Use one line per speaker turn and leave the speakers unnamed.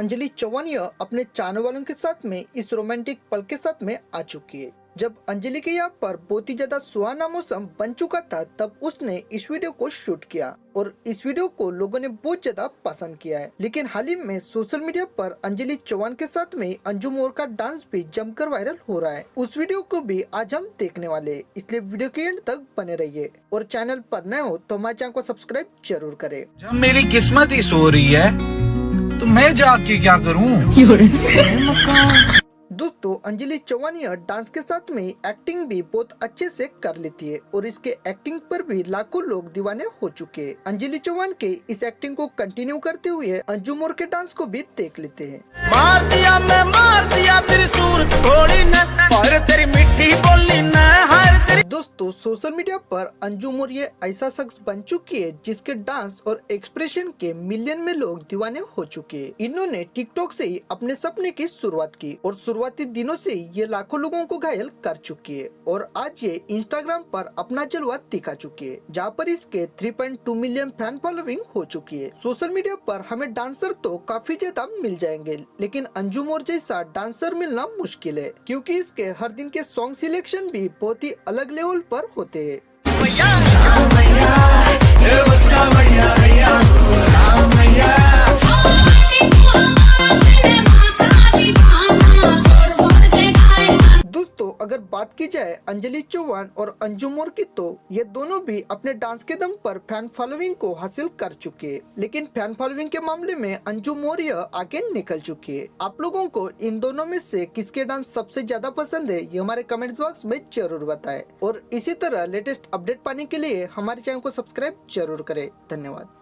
अंजलि चौवानिया अपने चाहने वालों के साथ में इस रोमांटिक पल के साथ में आ चुकी है। जब अंजलि के यहाँ पर बहुत ही ज्यादा सुहाना मौसम बन चुका था, तब उसने इस वीडियो को शूट किया और इस वीडियो को लोगों ने बहुत ज्यादा पसंद किया है। लेकिन हाल ही में सोशल मीडिया पर अंजलि चौहान के साथ में अंजू मोर का डांस भी जमकर वायरल हो रहा है। उस वीडियो को भी आज हम देखने वाले हैं, इसलिए वीडियो के एंड तक बने रहिए और चैनल पर नए हो तो हमारे चैनल को सब्सक्राइब जरूर करे।
जब मेरी किस्मत ही सो रही है तो मैं जाके क्या करूं?
दोस्तों, अंजलि चौहानिया डांस के साथ में एक्टिंग भी बहुत अच्छे से कर लेती है और इसके एक्टिंग पर भी लाखों लोग दीवाने हो चुके हैं। अंजलि चौहान के इस एक्टिंग को कंटिन्यू करते हुए अंजू मोर के डांस को भी देख लेते हैं।
मार दिया तेरी सूर थोड़ी न और तेरी मीठी बोली न हर तेरी।
दोस्तों, सोशल मीडिया पर अंजू मोर ये ऐसा शख्स बन चुकी है जिसके डांस और एक्सप्रेशन के मिलियन में लोग दीवाने हो चुके हैं। इन्होंने टिकटॉक से ही अपने सपने की शुरुआत की और शुरुआती दिनों से ये लाखों लोगों को घायल कर चुकी है और आज ये इंस्टाग्राम पर अपना जलवा दिखा चुकी है, जहाँ पर इसके 3.2 मिलियन फैन फॉलोइंग हो चुकी है। सोशल मीडिया पर हमें डांसर तो काफी ज्यादा मिल जाएंगे, लेकिन अंजू मोर जैसा डांसर मिलना मुश्किल है, क्योंकि इसके हर दिन के सॉन्ग सिलेक्शन भी बहुत ही अलग लेवल पर होते हैं। अगर बात की जाए अंजलि चौहान और अंजू मोर की, तो ये दोनों भी अपने डांस के दम पर फैन फॉलोइंग को हासिल कर चुके हैं, लेकिन फैन फॉलोइंग के मामले में अंजू मोर आगे निकल चुकी है। आप लोगों को इन दोनों में से किसके डांस सबसे ज्यादा पसंद है, ये हमारे कमेंट्स बॉक्स में जरूर बताएं और इसी तरह लेटेस्ट अपडेट पाने के लिए हमारे चैनल को सब्सक्राइब जरूर करें। धन्यवाद।